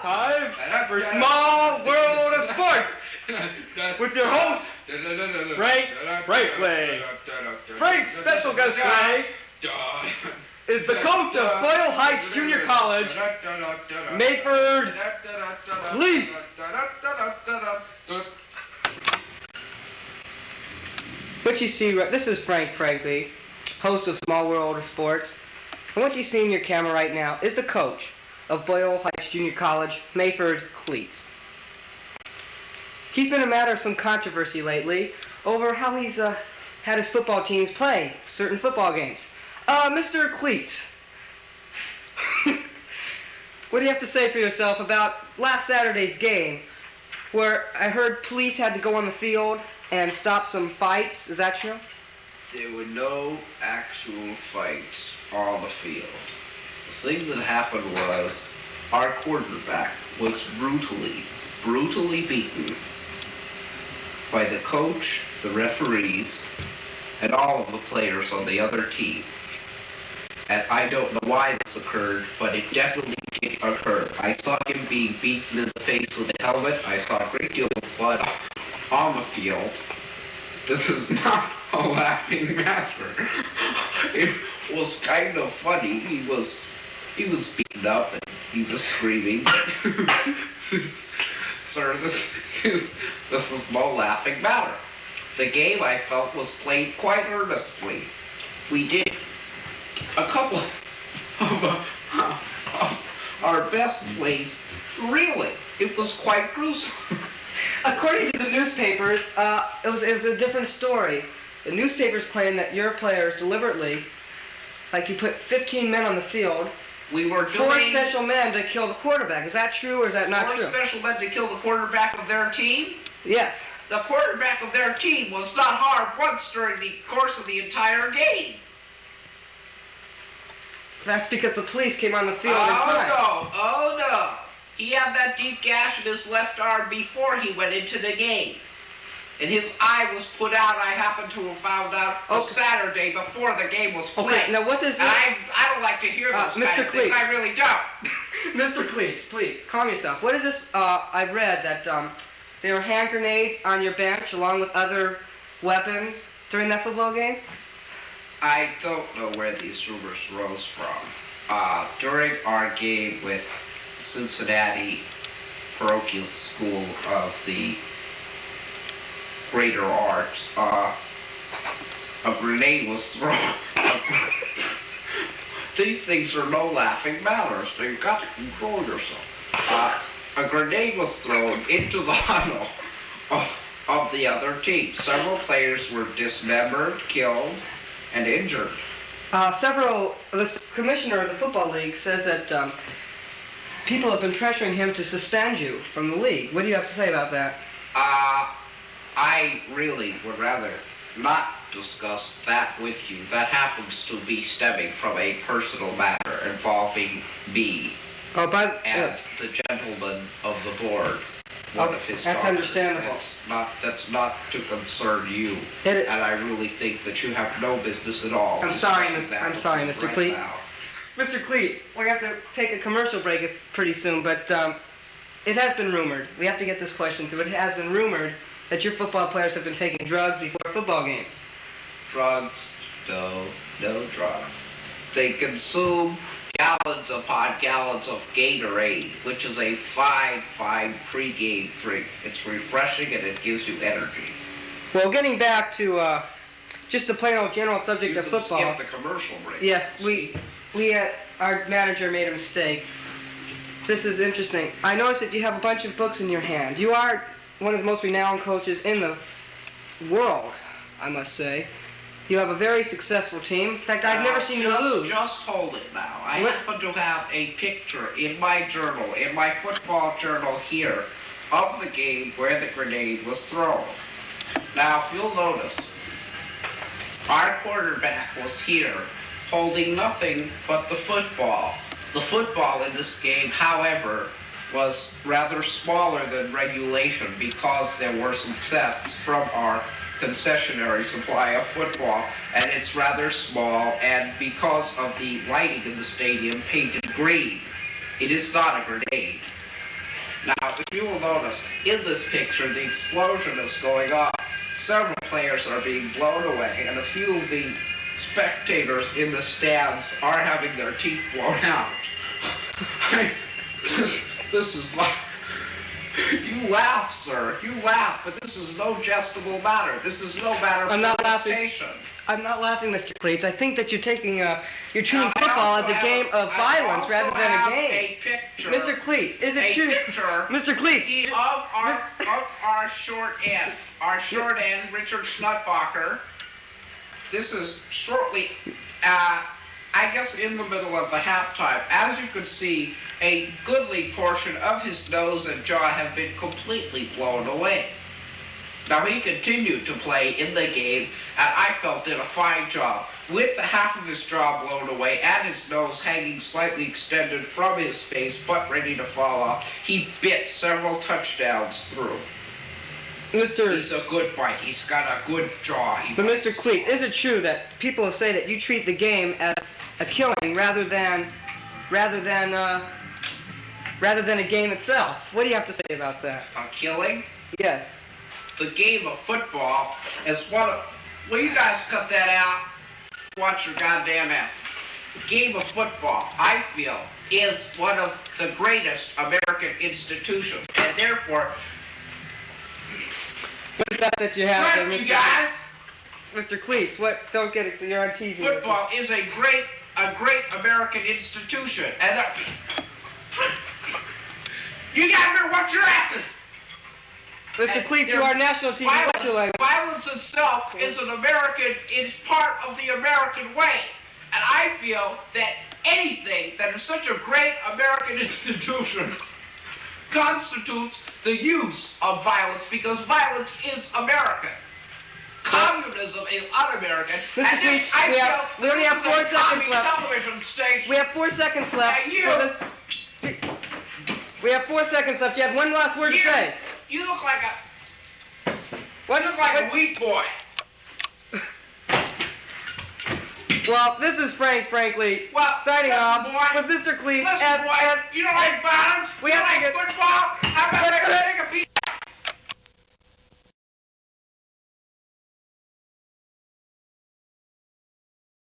Time for Small World of Sports with your host, Frank Wesley. Frank's special guest today is the coach of Boyle Heights Junior College, Mayford Cleats. What you see, this is Frank Franklin, host of Small World of Sports. And what you see in your camera right now is the coach of Boyle Heights Junior College, Mayford Cleats. He's been a matter of some controversy lately over how he's had his football teams play certain football games. Mr. Cleats, what do you have to say for yourself about last Saturday's game, where I heard police had to go on the field and stop some fights? Is that true? There were no actual fights on the field. The thing that happened was our quarterback was brutally beaten by the coach, the referees, and all of the players on the other team. And I don't know why this occurred, but it definitely did occur. I saw him being beaten in the face with a helmet. I saw a great deal of blood on the field. This is not a laughing matter. It was kind of funny. He was beaten up and he was screaming. Sir, this is no laughing matter. The game, I felt, was played quite earnestly. We did a couple of our best plays. Really, it was quite gruesome. According to the newspapers, it was a different story. The newspapers claim that your players deliberately, like you put 15 men on the field, we were doing 4 special men to kill the quarterback. Is that true or is that not true? 4 special men to kill the quarterback of their team? Yes. The quarterback of their team was not harmed once during the course of the entire game. That's because the police came on the field in time. Oh no. He had that deep gash in his left arm before he went into the game. And his eye was put out, I happen to have found out, a Saturday before the game was played. Okay, now what is this? I don't like to hear those kind of things. I really don't. Mr. Cleats, please, calm yourself. What is this? I read that there were hand grenades on your bench along with other weapons during that football game? I don't know where these rumors rose from. During our game with Cincinnati Parochial School of the Greater Arts, a grenade was thrown. These things are no laughing matters. You've got to control yourself. A grenade was thrown into the huddle of the other team. Several players were dismembered, killed, and injured. The commissioner of the football league says that people have been pressuring him to suspend you from the league. What do you have to say about that? I really would rather not discuss that with you. That happens to be stemming from a personal matter involving me as the gentleman of the board. One of his that's daughters. Understandable. That's not to concern you, and I really think that you have no business at all. I'm sorry, Mr. Cleats. Mr. Cleats, we have to take a commercial break pretty soon, but it has been rumored. We have to get this question through. It has been rumored that your football players have been taking drugs before football games. Drugs? No drugs. They consume gallons upon gallons of Gatorade, which is a fine pre-game drink. It's refreshing and it gives you energy. Well, getting back to just the plain old general subject of football. You can skip the commercial break. Yes, our manager made a mistake. This is interesting. I noticed that you have a bunch of books in your hand. You are one of the most renowned coaches in the world, I must say. You have a very successful team. In fact, I've never seen you lose. Just hold it now. I happen to have a picture in my journal, in my football journal here, of the game where the grenade was thrown. Now, if you'll notice, our quarterback was here holding nothing but the football. The football in this game, however, was rather smaller than regulation because there were some sets from our concessionary supply of football, and it's rather small, and because of the lighting in the stadium painted green, it is not a grenade. Now, if you will notice, in this picture, the explosion is going on. Several players are being blown away, and a few of the spectators in the stands are having their teeth blown out. This is like... You laugh, sir. You laugh, but this is no jestable matter. This is no matter I'm not laughing. I'm not laughing, Mr. Cleats. I think that you're taking you're treating football as a game of violence rather than a game. A picture, Mr. Cleats, is it true? Mr. Cleats, of our short end, Richard Schnutbacher. This is shortly, I guess, in the middle of the halftime. As you can see, a goodly portion of his nose and jaw have been completely blown away. Now, he continued to play in the game, and I felt did a fine job. With the half of his jaw blown away and his nose hanging slightly extended from his face but ready to fall off, he bit several touchdowns through. He's a good bite. He's got a good jaw. But Mr. Cleats, is it true that people say that you treat the game as a killing rather than a game itself? What do you have to say about that? A killing? Yes. The game of football is one of... Will you guys cut that out? Watch your goddamn ass. The game of football, I feel, is one of the greatest American institutions, and therefore... What is that you have there, Mr. You guys? Mr. Cleats, what? Don't get it. You're on TV. Football is a great American institution, and you guys better watch your asses. Mr. Cleats, you are national TV. Violence itself is part of the American way. And I feel that anything that is such a great American institution constitutes the use of violence, because violence is American. Communism is un-American. Mr. Cleats, we only have 4 seconds left. Television station. We have 4 seconds left. We have 4 seconds left. You have one last word to say. You look like a... What? You look like a wheat boy. Well, this is Frank, frankly, signing off with Mr. Cleats. Listen, boy, you don't like violence? You don't like football?